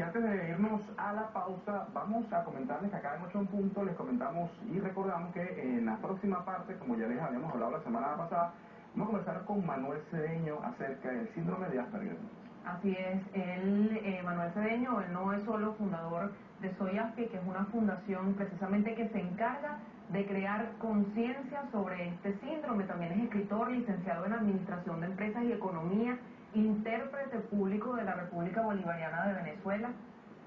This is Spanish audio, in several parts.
antes de irnos a la pausa, vamos a comentarles que acá en 8 en punto les comentamos y recordamos que en la próxima parte, como ya les habíamos hablado la semana pasada, vamos a conversar con Manuel Cedeño acerca del síndrome de Asperger. Así es, Manuel Cedeño, él no es solo fundador de Soy Aspi, que es una fundación precisamente que se encarga de crear conciencia sobre este síndrome. También es escritor, licenciado en Administración de Empresas y Economía, intérprete público de la República Bolivariana de Venezuela,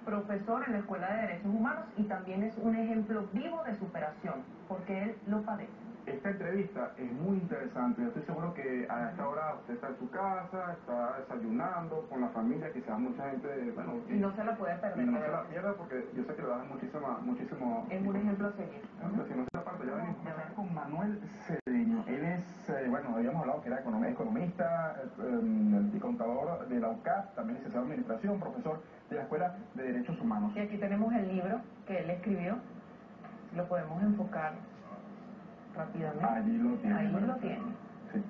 profesor en la Escuela de Derechos Humanos y también es un ejemplo vivo de superación, porque él lo padece. Esta entrevista es muy interesante. Yo estoy seguro que a esta hora usted está en su casa, está desayunando con la familia, quizás mucha gente, bueno... Y no se la puede perder. Y no se la pierda porque yo sé que le da muchísimo... Es un ejemplo a seguir. Si no se la parte, ya venimos a hablar con Manuel Cedeño. Él es, bueno, habíamos hablado que era economista y contador de la UCAP, también licenciado en Administración, profesor de la Escuela de Derechos Humanos. Y aquí tenemos el libro que él escribió. Lo podemos enfocar rápidamente. Allí lo tiene. Ahí lo tiene. Sí.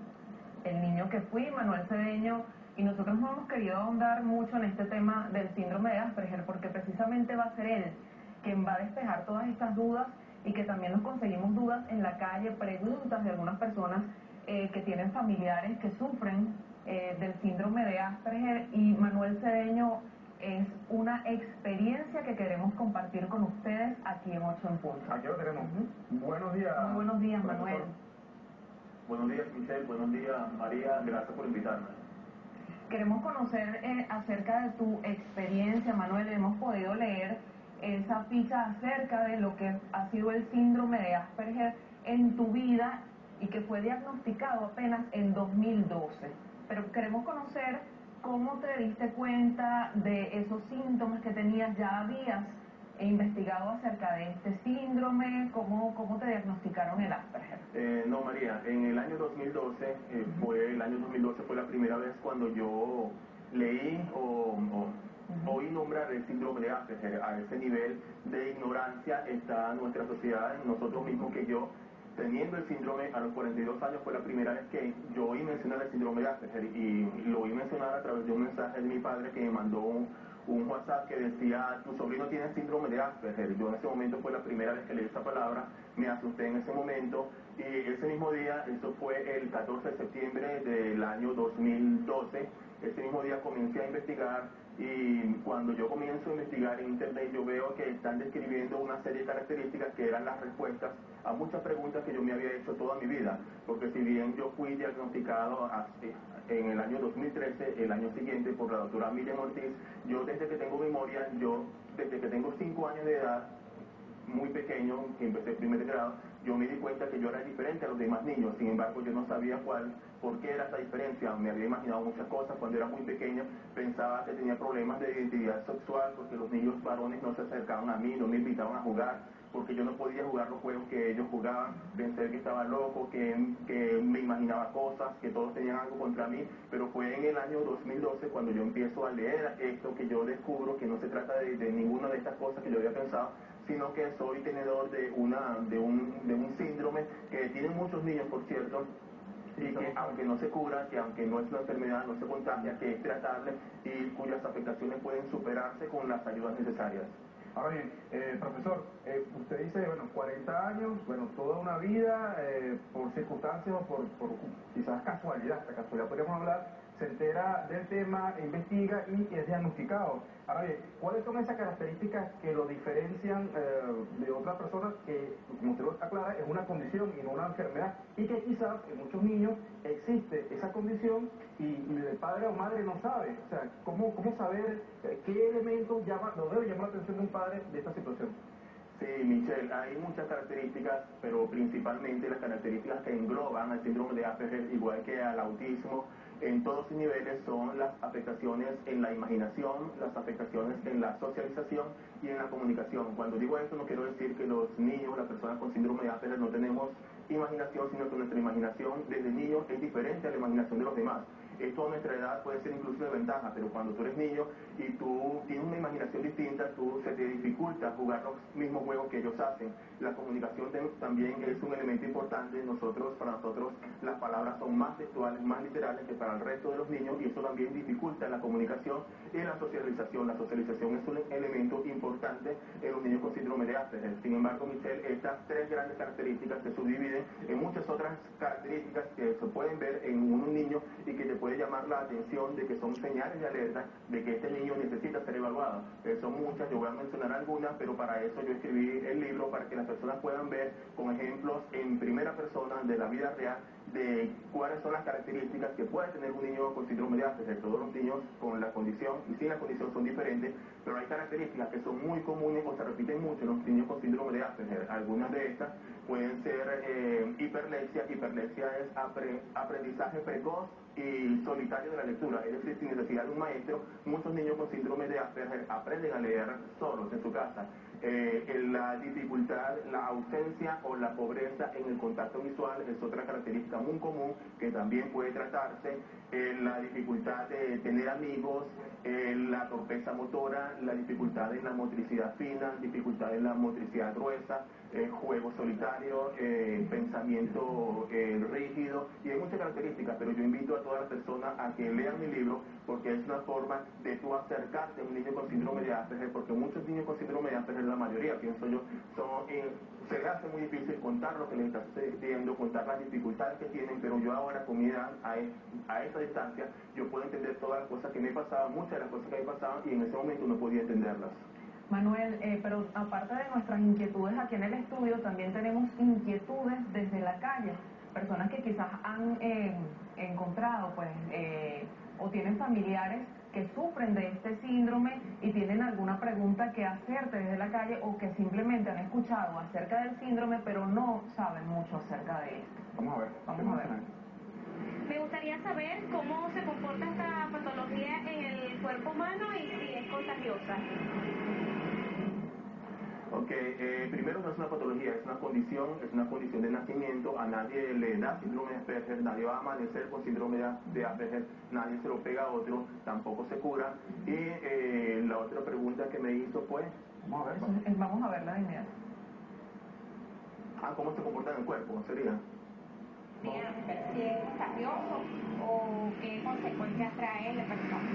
El niño que fui, Manuel Cedeño, y nosotros no hemos querido ahondar mucho en este tema del síndrome de Asperger, porque precisamente va a ser él quien va a despejar todas estas dudas y que también nos conseguimos dudas en la calle, preguntas de algunas personas que tienen familiares que sufren del síndrome de Asperger, y Manuel Cedeño es una experiencia que queremos compartir con ustedes aquí en 8 en punto. Aquí lo tenemos. Buenos días. Muy buenos días, Manuel. Buenos días, Michelle. Buenos días, María. Gracias por invitarme. Queremos conocer acerca de tu experiencia, Manuel. Hemos podido leer esa ficha acerca de lo que ha sido el síndrome de Asperger en tu vida y que fue diagnosticado apenas en 2012. Pero queremos conocer cómo te diste cuenta de esos síntomas que tenías. ¿Ya habías investigado acerca de este síndrome? ¿Cómo te diagnosticaron el Asperger? No, María, en el año 2012, fue la primera vez cuando yo leí o oí nombrar el síndrome de Asperger. A ese nivel de ignorancia está nuestra sociedad, nosotros mismos, que yo, teniendo el síndrome a los 42 años, fue la primera vez que yo oí mencionar el síndrome de Asperger, y lo oí mencionar a través de un mensaje de mi padre que me mandó un WhatsApp que decía: tu sobrino tiene síndrome de Asperger. Yo en ese momento fue la primera vez que leí esa palabra, me asusté en ese momento, y ese mismo día, eso fue el 14 de septiembre del año 2012, ese mismo día comencé a investigar, y cuando yo comienzo a investigar en internet yo veo que están describiendo una serie de características que eran las respuestas a muchas preguntas que yo me había hecho toda mi vida, porque si bien yo fui diagnosticado en el año 2013, el año siguiente, por la doctora Miriam Ortiz, yo desde que tengo memoria, desde que tengo 5 años de edad, muy pequeño, que empecé primer grado, yo me di cuenta que yo era diferente a los demás niños. Sin embargo, yo no sabía por qué era esa diferencia. Me había imaginado muchas cosas cuando era muy pequeño. Pensaba que tenía problemas de identidad sexual porque los niños varones no se acercaban a mí, no me invitaban a jugar, porque yo no podía jugar los juegos que ellos jugaban. Pensé que estaba loco, que me imaginaba cosas, que todos tenían algo contra mí. Pero fue en el año 2012 cuando yo empiezo a leer esto que yo descubro que no se trata de ninguna de estas cosas que yo había pensado, sino que soy tenedor de un síndrome que tienen muchos niños, por cierto, y que aunque no se cura, que aunque no es una enfermedad, no se contagia, que es tratable y cuyas afectaciones pueden superarse con las ayudas necesarias. Ahora bien, profesor, usted dice, bueno, 40 años, bueno, toda una vida, por circunstancias o por quizás casualidad, hasta casualidad podríamos hablar, se entera del tema, investiga y es diagnosticado. Ahora bien, ¿cuáles son esas características que lo diferencian de otras personas que, como usted lo aclara, es una condición y no una enfermedad? Y que quizás en muchos niños existe esa condición y el padre o madre no sabe. O sea, ¿cómo saber qué elementos lo debe llamar la atención de un padre de esta situación? Sí, Michelle, hay muchas características, pero principalmente las características que engloban al síndrome de Asperger, igual que al autismo, en todos sus niveles, son las afectaciones en la imaginación, las afectaciones en la socialización y en la comunicación. Cuando digo esto, no quiero decir que los niños, las personas con síndrome de Asperger, no tenemos imaginación, sino que nuestra imaginación desde niños es diferente a la imaginación de los demás. esto a nuestra edad puede ser incluso de ventaja, pero cuando tú eres niño y tú tienes una imaginación distinta, se te dificulta jugar los mismos juegos que ellos hacen. La comunicación también es un elemento importante. Para nosotros las palabras son más textuales, más literales que para el resto de los niños, y eso también dificulta la comunicación y la socialización. La socialización es un elemento importante en los niños con síndrome de Asperger. Sin embargo, Michelle, estas tres grandes características se subdividen en muchas otras características que se pueden ver en un niño y que te puede llamar la atención de que son señales de alerta de que este niño necesita ser evaluado. Son muchas, yo voy a mencionar algunas, pero para eso yo escribí el libro para que las personas puedan ver con ejemplos en primera persona de la vida real de cuáles son las características que puede tener un niño con síndrome de Asperger. Todos los niños con la condición y sin la condición son diferentes, pero hay características que son muy comunes o se repiten mucho en los niños con síndrome de Asperger. Algunas de estas pueden ser hiperlexia. Hiperlexia es aprendizaje precoz y solitario de la lectura, es decir, sin necesidad de un maestro. Muchos niños con síndrome de Asperger aprenden a leer solos en su casa. La dificultad, la ausencia o la pobreza en el contacto visual es otra característica muy común que también puede tratarse. La dificultad de tener amigos, la torpeza motora, la dificultad en la motricidad fina, dificultad en la motricidad gruesa, juego solitario, pensamiento rígido, y hay muchas características, pero yo invito a todas las personas a que lean mi libro, porque es una forma de tú acercarte a un niño con síndrome de Asperger, porque muchos niños con síndrome de Asperger, la mayoría, pienso yo, se les hace muy difícil contar lo que les está sucediendo, contar las dificultades que tienen, pero yo ahora, con mi edad, a esta distancia, yo puedo entender todas las cosas que me pasaban, muchas de las cosas que me pasaban, y en ese momento no podía entenderlas. Manuel, pero aparte de nuestras inquietudes aquí en el estudio, también tenemos inquietudes desde la calle. Personas que quizás han encontrado, pues, o tienen familiares que sufren de este síndrome y tienen alguna pregunta que hacerte desde la calle, o que simplemente han escuchado acerca del síndrome, pero no saben mucho acerca de esto. Vamos a ver. Vamos a ver. Me gustaría saber cómo se comporta esta patología en el cuerpo humano y si es contagiosa. Ok, primero no es una patología, es una condición de nacimiento. A nadie le da síndrome de Asperger, nadie va a amanecer con síndrome de Asperger, nadie se lo pega a otro, tampoco se cura. Y la otra pregunta que me hizo fue... Vamos a verla de inmediato. ¿Cómo se comporta en el cuerpo? Sería... Bien, si es contagioso o qué consecuencias trae en la persona.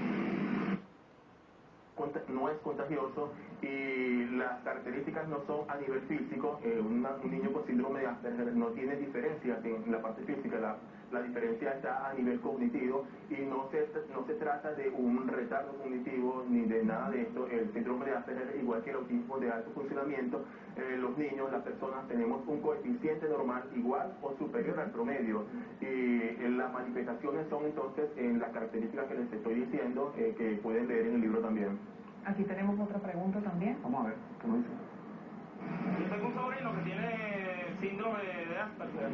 No es contagioso y las características no son a nivel físico. Un niño con síndrome de Asperger no tiene diferencias en la parte física, la diferencia está a nivel cognitivo, y no se trata de un retardo cognitivo ni de nada de esto. El síndrome de Asperger, igual que el autismo de alto funcionamiento, los niños, las personas, tenemos un coeficiente normal igual o superior al promedio, y las manifestaciones son entonces en las características que les estoy diciendo, que pueden leer en el libro también. Aquí tenemos otra pregunta también. Vamos a ver, ¿qué nos dice? Yo tengo un sobrino que tiene síndrome de Asperger.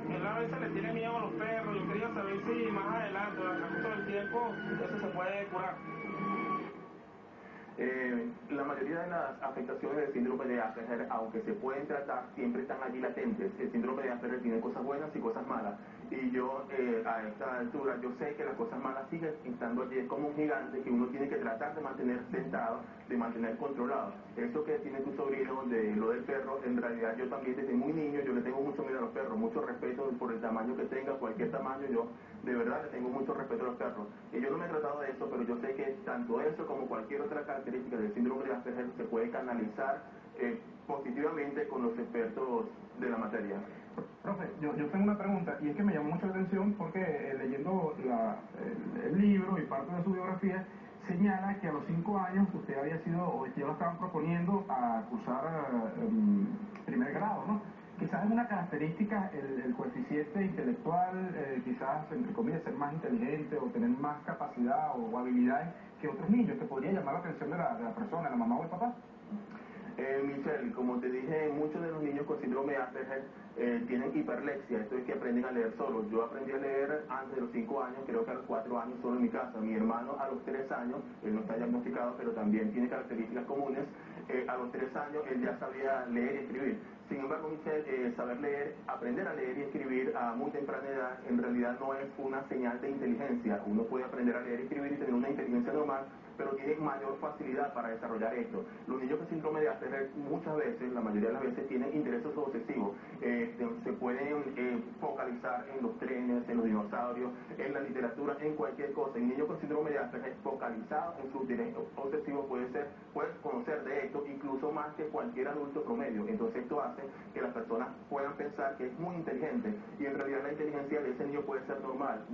Él a veces le tiene miedo a los perros. Yo quería saber si más adelante, durante el curso del tiempo, eso se puede curar. La mayoría de las afectaciones del síndrome de Asperger, aunque se pueden tratar, siempre están allí latentes. El síndrome de Asperger tiene cosas buenas y cosas malas. Y yo, a esta altura, yo sé que las cosas malas siguen estando allí. Es como un gigante que uno tiene que tratar de mantener sentado, de mantener controlado. Eso que tiene tu sobrino, de lo del perro, en realidad yo también desde muy niño, yo le tengo mucho miedo a los perros, mucho respeto por el tamaño que tenga, cualquier tamaño, yo de verdad le tengo mucho respeto a los perros. Y yo no me he tratado de eso, pero yo sé que tanto eso como cualquier otra característica del síndrome de Asperger se puede canalizar positivamente con los expertos de la materia. Profe, yo tengo una pregunta, y es que me llamó mucho la atención porque leyendo el libro y parte de su biografía, señala que a los 5 años usted había sido, o ya lo estaban proponiendo a cursar primer grado, ¿no? Quizás es una característica el coeficiente intelectual, quizás, entre comillas, ser más inteligente o tener más capacidad o habilidades que otros niños, que podría llamar la atención de la persona, la mamá o el papá. Michelle, como te dije, muchos de los niños con síndrome de Asperger tienen hiperlexia, esto es que aprenden a leer solos. Yo aprendí a leer antes de los 5 años, creo que a los 4 años solo en mi casa. Mi hermano a los 3 años, él no está diagnosticado, pero también tiene características comunes. A los 3 años él ya sabía leer y escribir. Sin embargo, Michelle, saber leer, aprender a leer y escribir a muy temprana edad, en realidad no es una señal de inteligencia. Uno puede aprender a leer y escribir y tener una inteligencia normal, pero tiene mayor facilidad para desarrollar esto. Los niños con síndrome de Asperger muchas veces, la mayoría de las veces, tienen intereses obsesivos. Se pueden focalizar en los trenes, en los dinosaurios, en la literatura, en cualquier cosa. El niño con síndrome de Asperger focalizado en su interés obsesivo puede conocer de esto incluso más que cualquier adulto promedio. Entonces esto hace que las personas puedan pensar que es muy inteligente y en realidad la inteligencia de ese niño puede ser normal.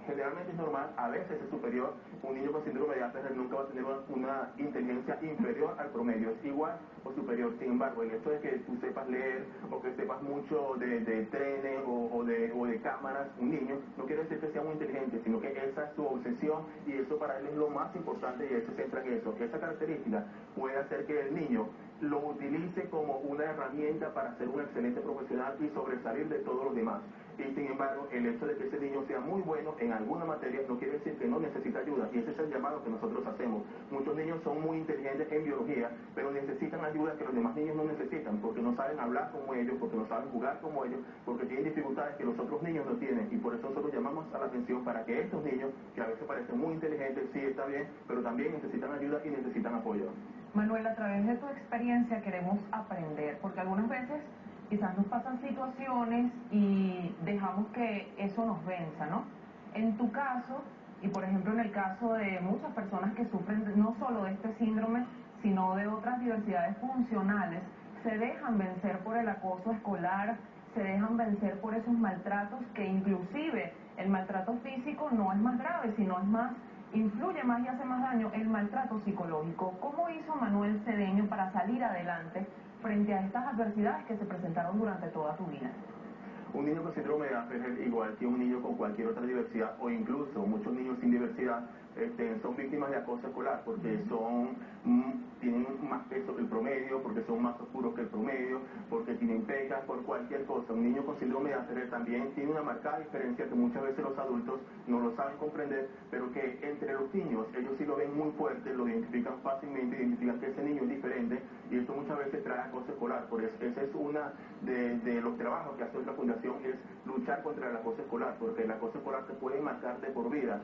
Generalmente es normal, a veces es superior. Un niño con síndrome de Asperger nunca va a tener una inteligencia inferior al promedio, es igual o superior. Sin embargo, el hecho de que tú sepas leer o que sepas mucho de trenes o de cámaras, un niño, no quiere decir que sea muy inteligente, sino que esa es su obsesión y eso para él es lo más importante y él se centra en eso. Esa característica puede hacer que el niño lo utilice como una herramienta para ser un excelente profesional y sobresalir de todos los demás. Y sin embargo, el hecho de que ese niño sea muy bueno en alguna materia no quiere decir que no necesita ayuda, y ese es el llamado que nosotros hacemos. Muchos niños son muy inteligentes en biología, pero necesitan ayuda que los demás niños no necesitan, porque no saben hablar como ellos, porque no saben jugar como ellos, porque tienen dificultades que los otros niños no tienen, y por eso nosotros llamamos a la atención para que estos niños, que a veces parecen muy inteligentes, sí está bien, pero también necesitan ayuda y necesitan apoyo. Manuel, a través de tu experiencia queremos aprender, porque algunas veces quizás nos pasan situaciones y dejamos que eso nos venza, ¿no? En tu caso, y por ejemplo en el caso de muchas personas que sufren no solo de este síndrome, sino de otras diversidades funcionales, se dejan vencer por el acoso escolar, se dejan vencer por esos maltratos que inclusive el maltrato físico no es más grave, sino es más, influye más y hace más daño el maltrato psicológico. ¿Cómo hizo Manuel Cedeño para salir adelante frente a estas adversidades que se presentaron durante toda tu vida? Un niño con síndrome de Asperger, igual que un niño con cualquier otra diversidad, o incluso muchos niños sin diversidad, son víctimas de acoso escolar porque tienen más peso que el promedio, porque son más oscuros que el promedio, porque tienen pecas, por cualquier cosa. Un niño con síndrome de Asperger también tiene una marcada diferencia que muchas veces los adultos no lo saben comprender, pero que entre los niños ellos sí lo ven muy fuerte, lo identifican fácilmente, identifican que ese niño es diferente, y esto muchas veces trae acoso escolar. Por eso ese es una de los trabajos que hace la fundación, es luchar contra el acoso escolar, porque el acoso escolar te puede marcar de por vida.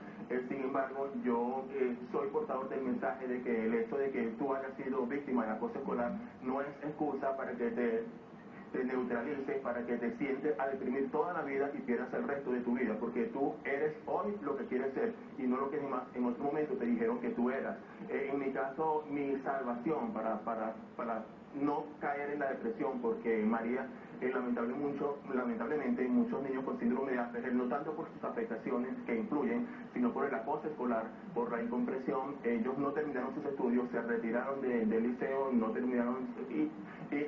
Sin embargo, yo soy portador del mensaje de que el hecho de que tú hayas sido víctima de acoso escolar no es excusa para que te neutralices, para que te sientes a deprimir toda la vida y pierdas el resto de tu vida, porque tú eres hoy lo que quieres ser y no lo que en otro momento te dijeron que tú eras. En mi caso, mi salvación para no caer en la depresión, porque María, lamentablemente muchos niños con síndrome de Asperger, no tanto por sus afectaciones que influyen, sino por el acoso escolar, por la incompresión, ellos no terminaron sus estudios, se retiraron del liceo, no terminaron, y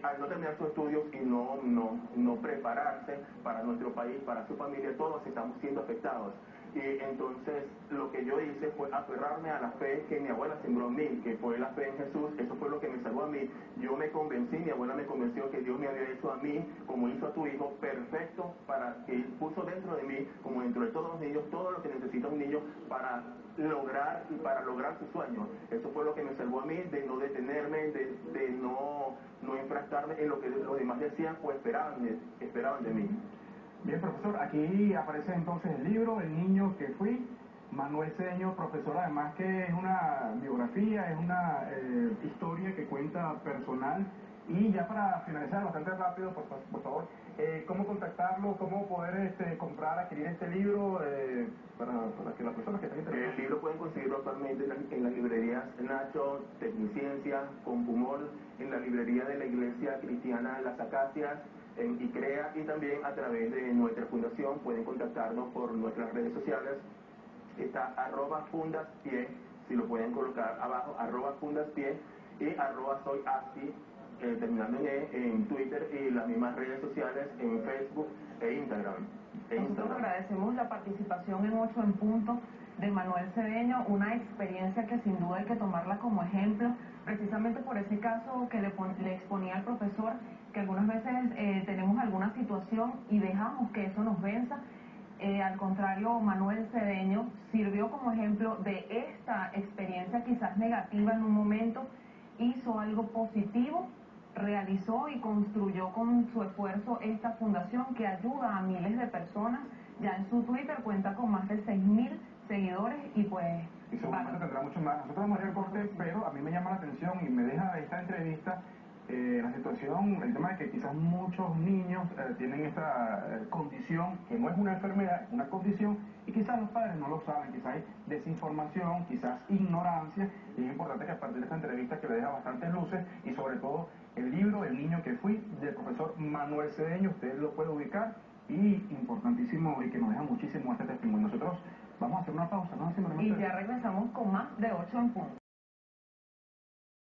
al no terminar sus estudios y no prepararse para nuestro país, para su familia, todos estamos siendo afectados. Y entonces lo que yo hice fue aferrarme a la fe que mi abuela sembró en mí, que fue la fe en Jesús. Eso fue lo que me salvó a mí. Yo me convencí, mi abuela me convenció que Dios me había hecho a mí, como hizo a tu hijo, perfecto, para que Él puso dentro de mí, como dentro de todos los niños, todo lo que necesita un niño para lograr sus sueños. Eso fue lo que me salvó a mí, de no detenerme, de no enfrascarme en lo que los demás decían o esperaban de mí. Bien, profesor, aquí aparece entonces el libro, El niño que fui, Manuel Cedeño, profesor, además que es una biografía, es una historia que cuenta personal. Y ya para finalizar, bastante rápido, por favor, ¿cómo contactarlo, cómo poder comprar, adquirir este libro para que las personas que están interesadas? El libro pueden conseguirlo actualmente en las librerías Nacho, Tecniciencia, Compumol, en la librería de la Iglesia Cristiana Las Acacias, en ICREA, y también a través de nuestra fundación pueden contactarnos por nuestras redes sociales. Está @fundaspie, si lo pueden colocar abajo, @fundaspie y @soyasti, terminando en Twitter, y las mismas redes sociales en Facebook e Instagram. Nosotros agradecemos la participación en 8 en punto de Manuel Cedeño, una experiencia que sin duda hay que tomarla como ejemplo, precisamente por ese caso que le exponía al profesor, que algunas veces tenemos alguna situación y dejamos que eso nos venza. Al contrario, Manuel Cedeño sirvió como ejemplo de esta experiencia quizás negativa en un momento, hizo algo positivo, realizó y construyó con su esfuerzo esta fundación que ayuda a miles de personas. Ya en su Twitter cuenta con más de 6.000 seguidores y pues... Y seguramente tendrá mucho más. Nosotros vamos a ir al corte, pero a mí me llama la atención y me deja esta entrevista la situación, el tema de que quizás muchos niños tienen esta condición, que no es una enfermedad, es una condición, y quizás los padres no lo saben, quizás hay desinformación, quizás ignorancia, y es importante que a partir de esta entrevista que le deja bastantes luces, y sobre todo el libro El niño que fui, del profesor Manuel Cedeño, usted lo puede ubicar, y importantísimo, y que nos deja muchísimo este testimonio. Nosotros vamos a hacer una pausa, ¿no? Y ya regresamos con más de 8 en punto.